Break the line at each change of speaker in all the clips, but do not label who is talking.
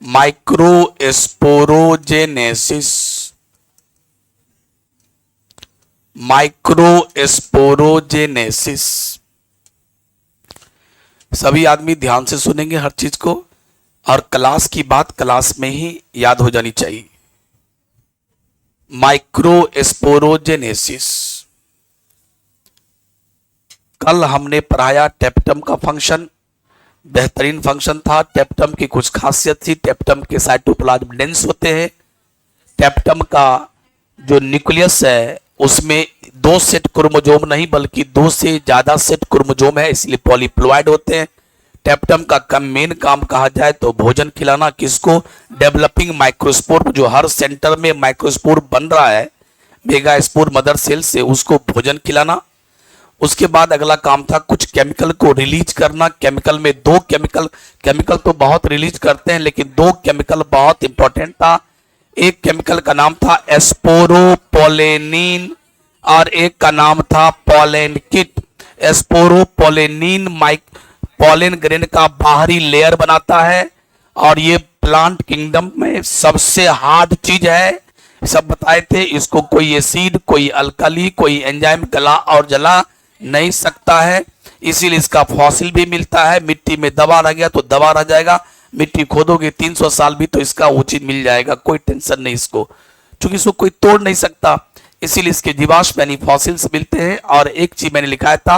Microsporogenesis. Microsporogenesis. सभी आदमी ध्यान से सुनेंगे हर चीज को, और क्लास की बात क्लास में ही याद हो जानी चाहिए। माइक्रोस्पोरोजेनेसिस। कल हमने पढ़ाया टेप्टम का फंक्शन, बेहतरीन फंक्शन था। टेप्टम की कुछ खासियत थी। टेप्टम के साइटोप्लाज्म डेंस होते हैं। टेप्टम का जो न्यूक्लियस है उसमें 2 सेट क्रोमोजोम नहीं बल्कि 2 से ज्यादा सेट क्रोमोजोम है, इसलिए पॉलीप्लॉइड होते हैं। टेप्टम का मेन काम कहा जाए तो भोजन खिलाना। किसको? डेवलपिंग माइक्रोस्पोर, जो हर सेंटर में माइक्रोस्पोर बन रहा है मेगास्पोर मदर सेल से, उसको भोजन खिलाना। उसके बाद अगला काम था कुछ केमिकल को रिलीज करना। केमिकल में 2 केमिकल तो बहुत रिलीज करते हैं, लेकिन 2 केमिकल बहुत इंपॉर्टेंट था। एक केमिकल का नाम था एस्पोरोपोलेनिन और एक का नाम था पोलेन किट। एस्पोरोपोलेनिन पोलेन ग्रेन का बाहरी लेयर बनाता है, और ये प्लांट किंगडम में सबसे हार्ड चीज है। सब बताए थे इसको, कोई एसिड, कोई अल्कली, कोई एंजाइम गला और जला नहीं सकता है। इसीलिए इसका फॉसिल भी मिलता है। मिट्टी में दबा रह गया तो दबा रह जाएगा, मिट्टी खोदोगे 300 साल भी तो इसका उचित मिल जाएगा, कोई टेंशन नहीं इसको, क्योंकि इसको कोई तोड़ नहीं सकता। इसीलिए इसके जीवाश्म यानी फॉसिल्स मिलते हैं। और एक चीज मैंने लिखा था,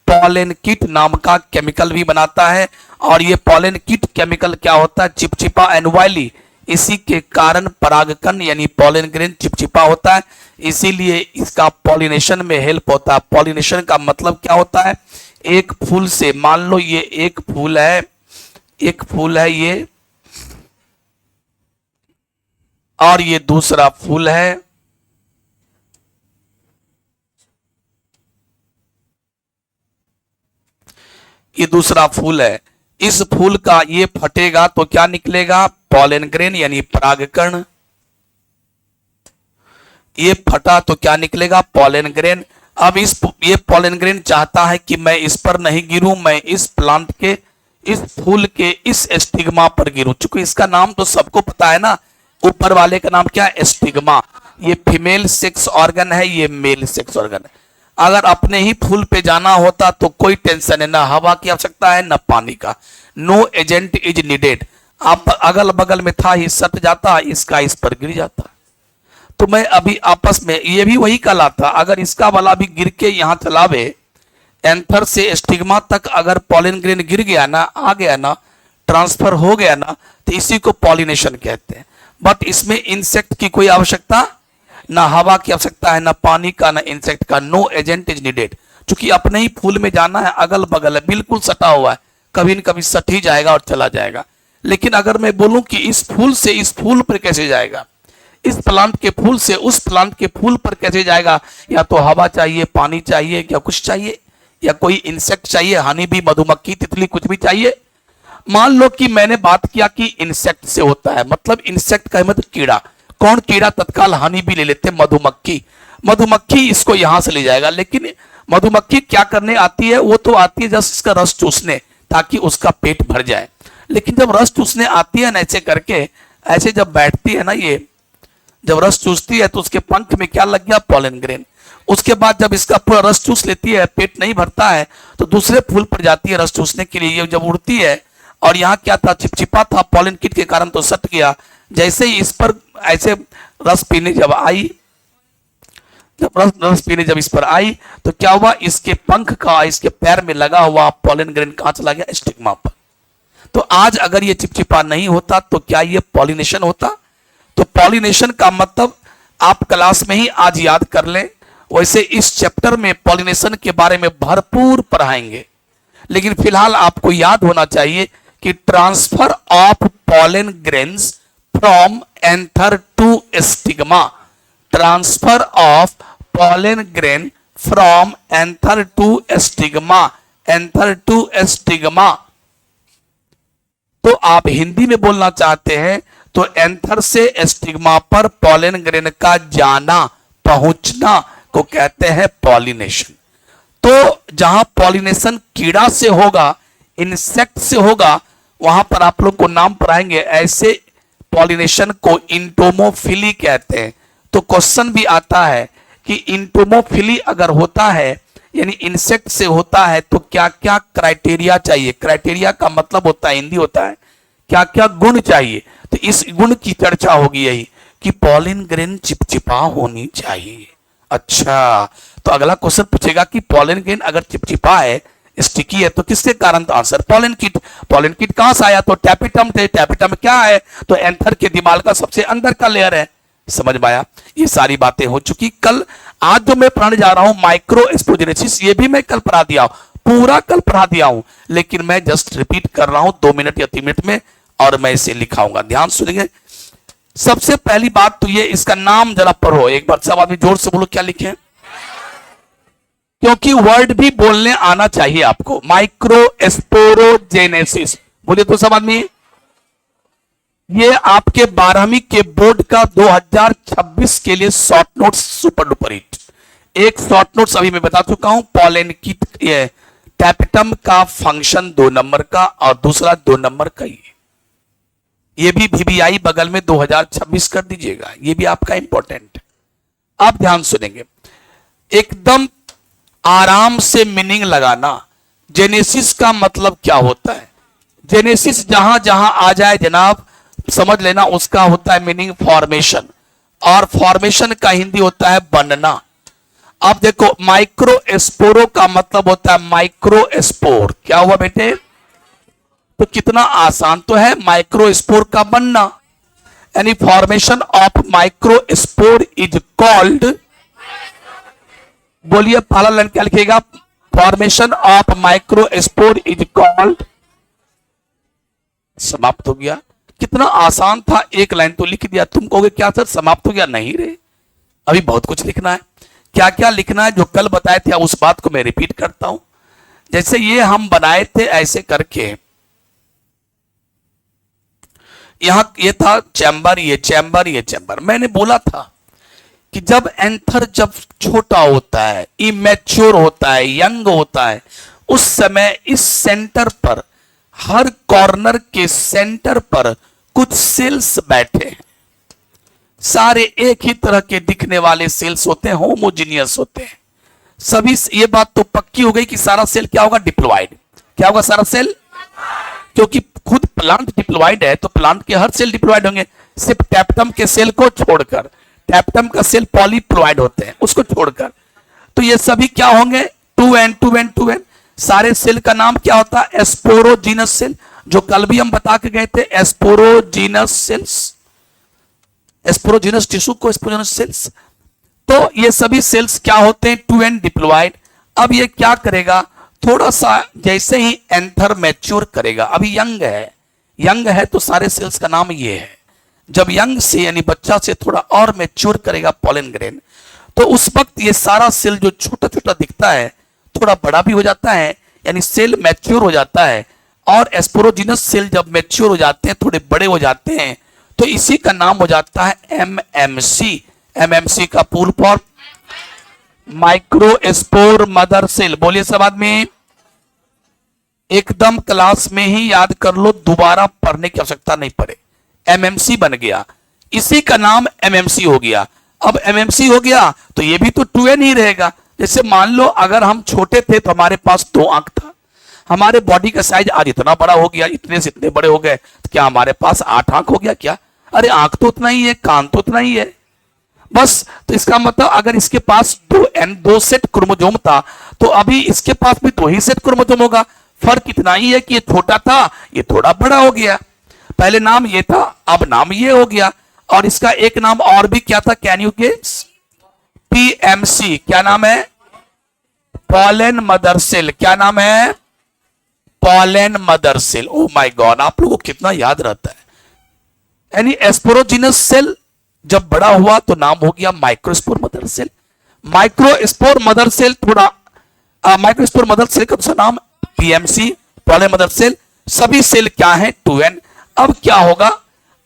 पॉलेन किट नाम का केमिकल भी बनाता है। और ये पॉलेन किट केमिकल क्या होता है? चिपचिपा एंड ऑयली। इसी के कारण परागकण यानी पॉलेन ग्रेन चिपचिपा होता है, इसीलिए इसका पॉलिनेशन में हेल्प होता है। पॉलिनेशन का मतलब क्या होता है? एक फूल से, मान लो ये एक फूल है ये, और ये दूसरा फूल है, ये दूसरा फूल है। इस फूल का ये फटेगा तो क्या निकलेगा? पॉलेन ग्रेन यानी परागकण। ये फटा तो क्या निकलेगा? Pollen grain. अब ये पॉलेन ग्रेन चाहता है कि मैं इस पर नहीं गिरूं, मैं इस प्लांट के, इस फूल के इस स्टिग्मा पर गिरूं। चूंकि इसका नाम तो सबको पता है ना, ऊपर वाले का नाम क्या है? स्टिग्मा। ये फीमेल सेक्स ऑर्गन है, ये मेल सेक्स ऑर्गन है। अगर अपने ही फूल पे जाना होता तो कोई टेंशन है, ना हवा की आवश्यकता है ना पानी का। No agent is needed. आप अगल बगल में था ही सट जाता, इसका इस पर गिर जाता। तो मैं अभी आपस में, ये भी वही कहलाता, अगर इसका वाला भी गिर के यहां चलावे, एंथर से स्टिग्मा तक अगर पॉलिन ग्रेन गिर गया ना, आ गया ना, ट्रांसफर हो गया ना, तो इसी को पॉलिनेशन कहते हैं। बट इसमें इंसेक्ट की कोई आवश्यकता, ना हवा की आवश्यकता है, ना पानी का, ना इंसेक्ट का। No agent is needed. चूंकि अपने ही फूल में जाना है, अगल बगल है, बिल्कुल सटा हुआ है, कभी न कभी सट ही जाएगा और चला जाएगा। लेकिन अगर मैं बोलूं कि इस फूल से इस फूल पर कैसे जाएगा, इस प्लांट के फूल से उस प्लांट के फूल पर कैसे जाएगा, या तो हवा चाहिए, पानी चाहिए, या कुछ चाहिए, या कोई इंसेक्ट चाहिए, हनी भी, मधुमक्खी, तितली, कुछ भी चाहिए। मान लो कि मैंने बात किया कि इंसेक्ट से होता है, मतलब इंसेक्ट का मतलब कीड़ा। कौन कीड़ा? तत्काल हनी भी ले लेते हैं, मधुमक्खी। मधुमक्खी इसको यहां से ले जाएगा, लेकिन मधुमक्खी क्या करने आती है? वो तो आती है जस्ट इसका रस चूसने, ताकि उसका पेट भर जाए। लेकिन जब रस चूसने आती है ना, ऐसे करके, ऐसे जब बैठती है ना, ये जब रस चूसती है तो उसके पंख में क्या लग गया? Pollen grain. उसके बाद जब इसका पूरा रस चूस लेती है, पेट नहीं भरता है, तो दूसरे फूल पर जाती है रस चूसने के लिए। ये जब उड़ती है, और यहाँ क्या था? चिपचिपा था, पॉलन किट के कारण तो सट गया। जैसे ही इस पर ऐसे रस पीने जब आई, जब इस पर आई, तो क्या हुआ? इसके पंख का, इसके पैर में लगा हुआ पॉलन ग्रेन कहां चला गया? स्टिग्मा पर। तो आज अगर ये चिपचिपा नहीं होता तो क्या ये पॉलिनेशन होता? तो पॉलिनेशन का मतलब आप क्लास में ही आज याद कर लें। वैसे इस चैप्टर में पॉलिनेशन के बारे में भरपूर पढ़ाएंगे, लेकिन फिलहाल आपको याद होना चाहिए कि transfer of pollen grains from anther to stigma. Transfer of pollen grain from anther to stigma, anther to stigma. तो आप हिंदी में बोलना चाहते हैं तो एंथर से स्टिग्मा पर पॉलन ग्रेन का जाना, पहुंचना को कहते हैं पॉलिनेशन। तो जहां पॉलिनेशन कीड़ा से होगा, इंसेक्ट से होगा, वहां पर आप लोग को नाम पढ़ाएंगे। ऐसे पॉलिनेशन को इंटोमोफिली कहते हैं। तो क्वेश्चन भी आता है कि इंटोमोफिली अगर होता है यानी इंसेक्ट से होता है तो क्या क्या क्राइटेरिया चाहिए। क्राइटेरिया का मतलब होता है, हिंदी होता है क्या क्या गुण चाहिए। तो इस गुण की चर्चा होगी यही कि पॉलिन ग्रेन चिपचिपा होनी चाहिए। अच्छा, तो अगला क्वेश्चन पूछेगा कि पॉलिन ग्रेन अगर चिपचिपा है, स्टिकी है, तो किसके कारण? तो answer pollen kit. Pollen kit कहां से आया? तो टैपिटम थे। टैपिटम क्या है? तो एंथर के दिमाग का सबसे अंदर का लेयर है। समझ में आया? ये सारी बातें हो चुकी। कल आज जो मैं पढ़ाने जा रहा हूं माइक्रो स्पोरेंजिस, ये भी मैं कल पढ़ा दिया हूं, पूरा कल पढ़ा दिया हूं, लेकिन मैं जस्ट रिपीट कर रहा हूं 2 मिनट या 3 मिनट में, और मैं इसे लिखाऊंगा। ध्यान सुनिए। सबसे पहली बात तो ये, इसका नाम जरा पढ़ो एक बार, सब आदमी जोर से बोलो क्या लिखे, क्योंकि वर्ड भी बोलने आना चाहिए आपको। माइक्रो स्पोरोजेनेसिस बोलिए तो सब आदमी। ये आपके 12वीं के बोर्ड का 2026 के लिए short notes super duper hit. एक शॉर्ट नोट्स अभी मैं बता चुका हूं, पॉलन किट, ये टैपिटम का फंक्शन 2 नंबर का, और दूसरा 2 नंबर का ये भी VBI बगल में 2026 कर दीजिएगा, ये भी आपका इंपॉर्टेंट। आप ध्यान सुनेंगे, एकदम आराम से मीनिंग लगाना। जेनेसिस का मतलब क्या होता है? जेनेसिस जहां जहां आ जाए जनाब समझ लेना, उसका होता है मीनिंग फॉर्मेशन, और फॉर्मेशन का हिंदी होता है बनना। अब देखो, माइक्रो स्पोरो का मतलब होता है माइक्रो स्पोर। क्या हुआ बेटे? तो कितना आसान तो है, माइक्रो स्पोर का बनना, यानी formation of micro spore is called, बोलिए पहला लाइन क्या लिखेगा? Formation of micro spore is called. समाप्त हो गया। कितना आसान था, एक लाइन तो लिख दिया। तुम कहोगे क्या सर समाप्त हो गया? नहीं रे, अभी बहुत कुछ लिखना है। क्या क्या लिखना है जो कल बताए थे, उस बात को मैं रिपीट करता हूं। जैसे ये हम बनाए थे ऐसे करके, यहां ये था चैम्बर, ये चैम्बर, ये चैम्बर। मैंने बोला था कि जब एंथर जब छोटा होता है, इमेच्योर होता है, यंग होता है, उस समय इस सेंटर पर, हर कॉर्नर के सेंटर पर कुछ सेल्स बैठे हैं। सारे एक ही तरह के दिखने वाले सेल्स होते हैं, होमोजीनियस होते हैं सभी। ये बात तो पक्की हो गई कि सारा सेल क्या होगा? डिप्लॉइड। क्या होगा? सारा सेल, क्योंकि खुद प्लांट डिप्लॉइड है तो प्लांट के हर सेल डिप्लॉइड होंगे, सिर्फ टैप्टम के सेल को छोड़कर। टैप्टम का सेल पॉलीप्लॉइड होते हैं, उसको छोड़कर। तो ये सभी क्या होंगे? 2n 2n 2n। सारे सेल का नाम क्या होता है? स्पोरोजीनस सेल, जो कल भी हम बता के गए थे, स्पोरोजीनस सेल्स, स्पोरोजीनस टिश्यू को स्पोरोजीनस सेल्स। तो ये सभी सेल्स क्या होते हैं? 2n diploid. अब ये क्या करेगा? थोड़ा सा जैसे ही एंथर मैच्योर करेगा, अभी यंग है, यंग है तो सारे सेल्स का नाम ये है। जब यंग से यानी बच्चा से थोड़ा और मैच्योर करेगा पॉलन ग्रेन, तो उस वक्त ये सारा सेल जो छोटा छोटा दिखता है थोड़ा बड़ा भी हो जाता है, यानी सेल मैच्योर हो जाता है। और स्पोरोजीनस सेल जब मैच्योर हो जाते हैं, थोड़े बड़े हो जाते हैं, तो इसी का नाम हो जाता है MMC। MMC का पूर्ण form microspore mother cell. बोलिए सब आदमी, एकदम क्लास में ही याद कर लो, दोबारा पढ़ने की आवश्यकता नहीं पड़े। MMC बन गया, इसी का नाम MMC हो गया। अब MMC हो गया तो ये भी तो 2n ही रहेगा। जैसे मान लो अगर हम छोटे थे तो हमारे पास 2 आंख था, हमारे बॉडी का साइज आज इतना बड़ा हो गया, इतने से इतने बड़े हो गए, तो क्या हमारे पास 8 आंख हो गया क्या? अरे आंख तो उतना ही है, कान तो उतना ही है बस। तो इसका मतलब अगर इसके पास 2 सेट क्रोमोसोम था, तो अभी इसके पास भी 2 ही सेट क्रोमोसोम होगा। फर्क इतना ही है कि ये छोटा था, ये थोड़ा बड़ा हो गया। पहले नाम ये था, अब नाम ये हो गया। और इसका एक नाम और भी क्या था? Can you guess? PMC। क्या नाम है? Pollen mother cell. क्या नाम है? Pollen mother cell. Oh my God, आप लोगों को कितना याद रहता है। यानी स्पोरोजीनस सेल जब बड़ा हुआ तो नाम हो गया microspore mother cell. Microspore mother cell थोड़ा माइक्रोस्पोर मदर सेल का दूसरा नाम PMC, पॉलन मदर सेल। सभी सेल क्या है? 2n। अब क्या होगा?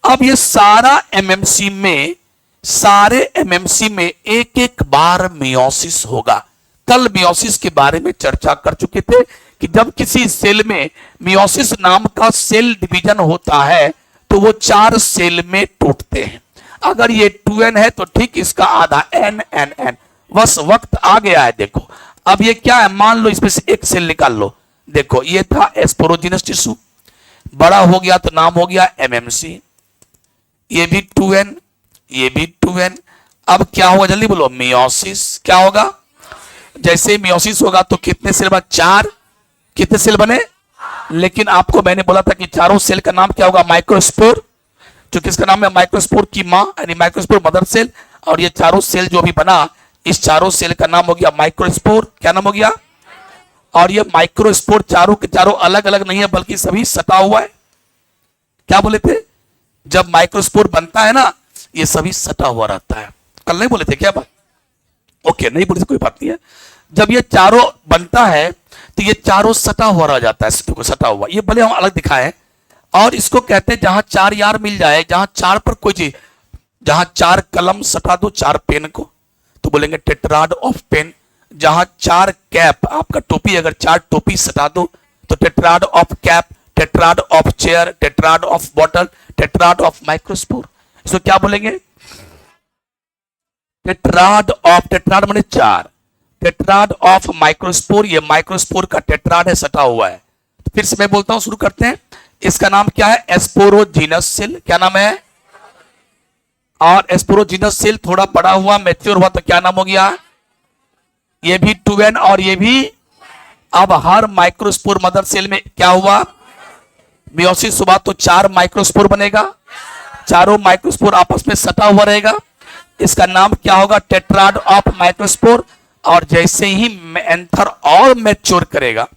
अब ये सारा MMC में, सारे MMC में एक एक बार मियोसिस होगा। कल मियोसिस के बारे में चर्चा कर चुके थे कि जब किसी सेल में मियोसिस नाम का सेल डिवीजन होता है तो तो वो 4 सेल में टूटते हैं। अगर ये 2n है तो ठीक इसका आधा n n n, बस वक्त आ गया है। देखो अब ये क्या है, मान लो इसमें से एक सेल निकाल लो। देखो ये था एस्पोरोजिनस टिश्यू, बड़ा हो गया तो नाम हो गया एमएमसी। ये भी 2n, ये भी 2n। अब क्या होगा जल्दी बोलो, मियोसिस। क्या होगा, जैसे मियोसिस होगा तो कितने सेल बने, 4। कितने सेल बने, लेकिन आपको मैंने बोला था कि चारों सेल का नाम क्या होगा, माइक्रोस्पोर। जो किसका नाम है, माइक्रोस्पोर की मां यानी माइक्रोस्पोर मदर सेल। और ये चारों सेल जो भी बना, इस चारों सेल का नाम हो गया माइक्रोस्पोर। क्या नाम हो गया, और ये माइक्रोस्पोर चारों के चारों अलग अलग नहीं है बल्कि सभी सटा हुआ है। क्या बोले थे, जब माइक्रोस्पोर बनता है ना, ये सभी सटा हुआ रहता है। कल नहीं बोले थे क्या बात, ओके नहीं बोले थे, कोई बात नहीं है। जब ये चारों बनता है तो ये चारों सटा हुआ रह जाता है, सटा हुआ। ये भले हम अलग दिखाएं, और इसको कहते हैं जहां 4 यार मिल जाए, जहां 4 पर कोई चीज, जहां 4 कलम सटा दो 4 पेन को तो बोलेंगे टेट्राड ऑफ पेन। जहां 4 कैप, आपका टोपी अगर 4 टोपी सटा दो तो tetrad of cap, tetrad of chair, tetrad of bottle, tetrad of microspore. इसको क्या बोलेंगे, टेट्राड ऑफ, टेट्राड माने 4, टेट्राड ऑफ माइक्रोस्पोर। ये माइक्रोस्पोर का टेट्राड है, सटा हुआ है। तो फिर से मैं बोलता हूं, शुरू करते हैं। इसका नाम क्या है, एस्पोरोजिनस सेल। क्या नाम है, और एस्पोरोजिनस सेल थोड़ा बड़ा हुआ, मैच्योर हुआ तो क्या नाम हो गया, ये भी 2n और ये भी। अब हर माइक्रोस्पोर मदर सेल में क्या हुआ, मियोसिस हुआ तो 4 माइक्रोस्पोर बनेगा, चारों माइक्रोस्पोर आपस में सटा हुआ रहेगा। इसका नाम क्या होगा, टेट्राड ऑफ माइक्रोस्पोर। और जैसे ही एंथर और मैच्योर करेगा,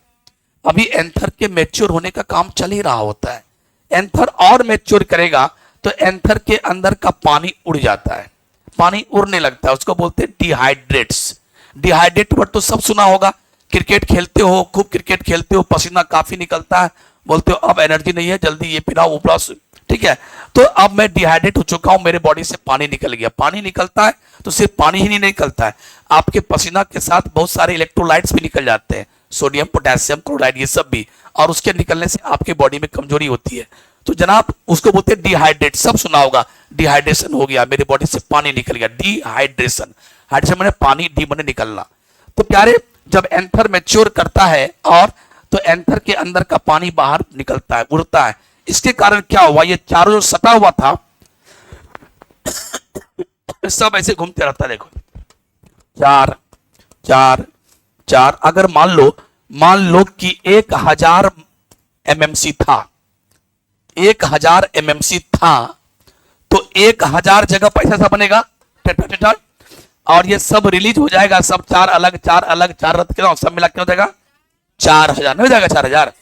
अभी एंथर के मैच्योर होने का काम चल ही रहा होता है, एंथर और मैच्योर करेगा तो एंथर के अंदर का पानी उड़ जाता है, पानी उड़ने लगता है, उसको बोलते हैं डिहाइड्रेट्स। डिहाइड्रेट वर्ड तो सब सुना होगा, क्रिकेट खेलते हो, खूब क्रिकेट खेलते हो, पसीना काफी निकलता है, बोलते हो अब एनर्जी नहीं है, जल्दी ये पिलाओ वो पिलाओ, ठीक है। तो अब मैं डिहाइड्रेट हो चुका हूं, मेरे बॉडी से पानी निकल गया। पानी निकलता है तो सिर्फ पानी ही नहीं निकलता है, आपके पसीना के साथ बहुत सारे इलेक्ट्रोलाइट्स भी निकल जाते हैं, सोडियम, पोटेशियम, क्लोराइड, ये सब भी। और उसके निकलने से आपके बॉडी में कमजोरी होती है, तो जनाब उसको बोलते हैं डिहाइड्रेट। सब सुना होगा, डिहाइड्रेशन हो गया, मेरे बॉडी से पानी निकल गया, डिहाइड्रेशन। हाइड्रेशन मैंने पानी, डी मैंने निकलना। तो प्यारे, जब एंथर मैच्योर करता है और तो एंथर के अंदर का पानी बाहर निकलता है, उड़ता है। इसके कारण क्या हुआ, ये चारों जो सटा हुआ था सब ऐसे घूमते रहता है। देखो 4 4 4। अगर मान लो कि 1000 एमएमसी था, 1000 एमएमसी था, तो 1000 जगह पैसा सा बनेगा टेट्रा, और ये सब रिलीज हो जाएगा, सब 4 अलग 4 रद्द किया, सब मिला के हो जाएगा 4000, नहीं हो जाएगा 4000।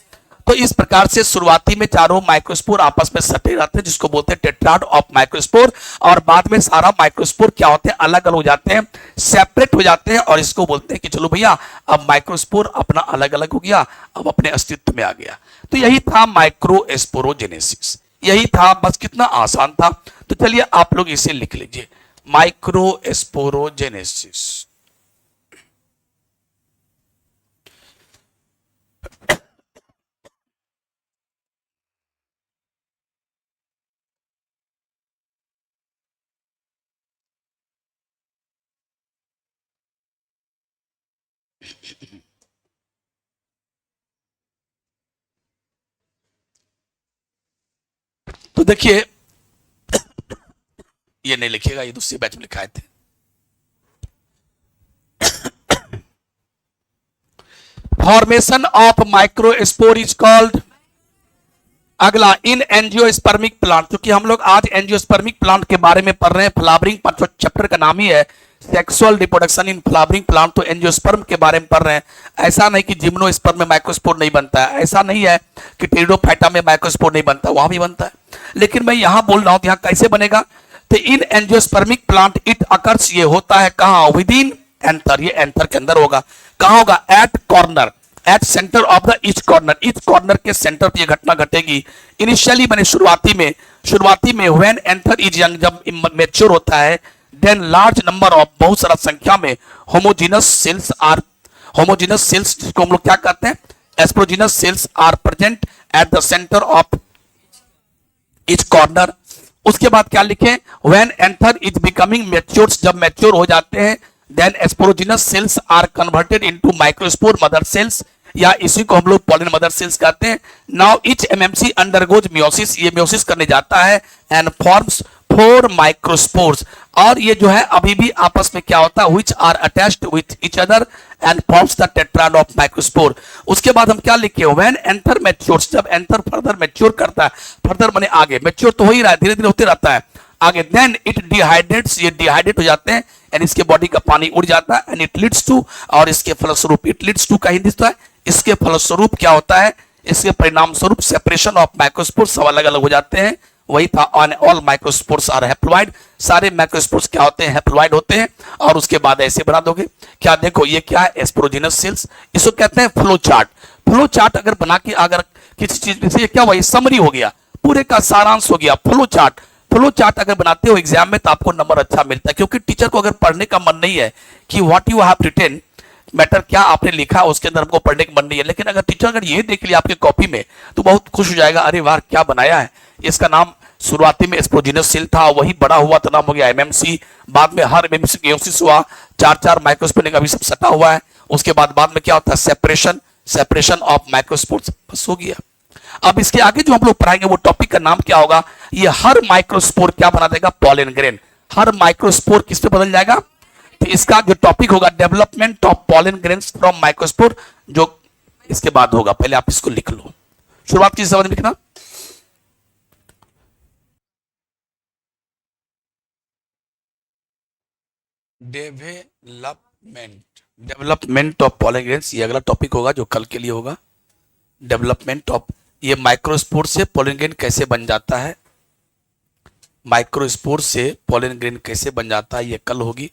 तो इस प्रकार से शुरुआती में चारों माइक्रोस्पोर आपस में सटे रहते हैं, जिसको बोलते हैं टेट्राड ऑफ माइक्रोस्पोर। और बाद में सारा माइक्रोस्पोर क्या होते हैं, अलग अलग हो जाते हैं, सेपरेट हो जाते हैं, और इसको बोलते हैं कि चलो भैया अब माइक्रोस्पोर अपना अलग अलग हो गया, अब अपने अस्तित्व में आ गया। तो यही था माइक्रोस्पोरोजेनेसिस, यही था, बस कितना आसान था। तो चलिए आप लोग इसे लिख लीजिए, माइक्रोस्पोरोजेनेसिस। तो देखिए, ये नहीं लिखिएगा, ये दूसरे बैच में लिखाए थे। Formation of microspore is called, अगला इन एंजियोस्पर्मिक प्लांट। क्योंकि हम लोग आज एंजियोस्पर्मिक प्लांट के बारे में पढ़ रहे हैं, फ्लावरिंग चैप्टर का नाम ही है sexual reproduction in flowering plant, तो एंजियोस्पर्म के बारे में पढ़ रहे हैं। ऐसा नहीं कि जिम्नोस्पर्म में माइक्रोस्पोर नहीं बनता है, ऐसा नहीं है कि टेरिडोफाइटा में माइक्रोस्पोर नहीं बनता, वहां भी बनता है। लेकिन मैं यहां बोल रहा हूं यहां कैसे बनेगा, तो in angiospermic plant it occurs, ये होता है कहां, विद इन एंथर, ये एंथर के अंदर होगा। कहां होगा, at corner, at centre of the each corner, each corner के सेंटर पे ये घटना घटेगी। इनिशियली मैंने शुरुआती में व्हेन एंथर इज यंग, जब मैच्योर होता है, देन लार्ज नंबर ऑफ, बहुत सारा संख्या में homogeneous cells are, homogeneous cells जिसको हम लोग क्या कहते हैं, sporogenous cells are present at the centre of each corner. उसके बाद क्या लिखें, when anther is becoming mature, जब मैच्योर हो जाते हैं, then sporogenous cells are converted into microspore mother cells, या इसी को हम लोग पॉलन मदर सेल्स कहते हैं। Now etch MMC undergoes meiosis, ये मियोसिस करने जाता है एंड फॉर्म्स 4 माइक्रोस्पोर्स, और ये जो है अभी भी आपस में क्या होता है, which are attached with each other and forms the tetrad of microspore. उसके बाद हम क्या लिखे, व्हेन एंथर मैच्योर्स, जब एंथर फर्दर मैच्योर करता है, फर्दर माने आगे, मैच्योर तो हो ही रहा है, धीरे धीरे होते रहता है आगे, देन इट डिहाइड्रेट्स, ये डिहाइड्रेट हो जाते हैं एंड इसके बॉडी का पानी उड़ जाता है एंड इट लीड्स टू, और इसके फलस्वरूप, इट लीड्स टू का हिंदी है, इसके फलस्वरूप क्या होता है, इसके परिणाम स्वरूप सेपरेशन ऑफ माइक्रोस्पोर्स सब अलग अलग हो जाते हैं। वही था on all microspores are haploid, सारे माइक्रोस्पोर्स क्या होते हैं, हैप्लॉइड होते हैं। और उसके बाद ऐसे बना दोगे क्या, देखो ये क्या है, स्पोरोजिनस सेल्स, इसको कहते हैं फ्लो चार्ट। फ्लो चार्ट अगर बना के अगर किसी चीज में से, ये क्या हुआ, समरी हो गया, पूरे का सारांश हो गया फ्लो चार्ट। फ्लो चार्ट अगर बनाते हो एग्जाम में तो आपको नंबर अच्छा मिलता है, क्योंकि टीचर को अगर पढ़ने का मन नहीं है कि what you have written, matter क्या आपने लिखा उसके अंदर हमको पढ़ने का मन नहीं है, लेकिन अगर टीचर अगर ये देख लिया आपके कॉपी में तो बहुत खुश हो जाएगा, अरे वाह क्या बनाया है। इसका नाम शुरुआती में स्पोरोजिनस सेल था, वही बड़ा हुआ तो नाम हो गया एमएमसी, बाद में हर एमएमसी मियोसिस हुआ, 4 माइक्रोस्पोर का भी सब सटा हुआ है। उसके बाद में क्या होता है, सेपरेशन, सेपरेशन ऑफ माइक्रोस्पोर्स, बस हो गया। अब इसके आगे जो हम लोग पढ़ाएंगे वो टॉपिक का नाम क्या होगा, ये हर माइक्रोस्पोर क्या बना देगा, पॉलन ग्रेन। हर माइक्रोस्पोर किस पे बदल जाएगा, तो इसका जो टॉपिक होगा development of pollen grains from microspore, जो इसके बाद होगा। पहले आप इसको लिख लो, शुरुआत किस समझ में लिखना, development, development of pollen grains, ये अगला टॉपिक होगा जो कल के लिए होगा। डेवलपमेंट ऑफ, ये माइक्रोस्पोर से पॉलन ग्रेन कैसे बन जाता है, माइक्रोस्पोर से पॉलन ग्रेन कैसे बन जाता है, ये कल होगी।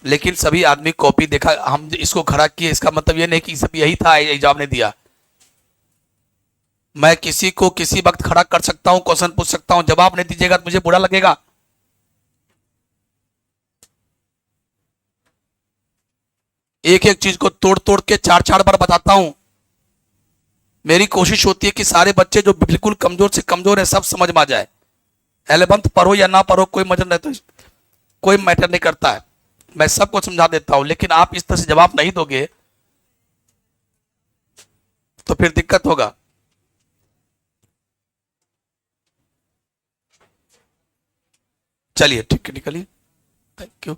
लेकिन सभी आदमी कॉपी देखा, हम इसको खड़ा किए, इसका मतलब ये नहीं कि सब यही था एग्जाम ने दिया। मैं किसी को किसी वक्त खड़ा कर सकता हूं, क्वेश्चन पूछ सकता हूं, जवाब नहीं दीजिएगा तो मुझे बुरा लगेगा। एक एक चीज को तोड़ तोड़ के 4 बार बताता हूं। मेरी कोशिश होती है कि सारे बच्चे जो बिल्कुल कमजोर से कमजोर है सब समझ में आ जाए। 11th पढ़ो या ना पढ़ो कोई मजा नहीं, तो कोई मैटर नहीं करता है, मैं सबको समझा देता हूं। लेकिन आप इस तरह से जवाब नहीं दोगे तो फिर दिक्कत होगा। चलिए ठीक है, निकलिए, थैंक यू।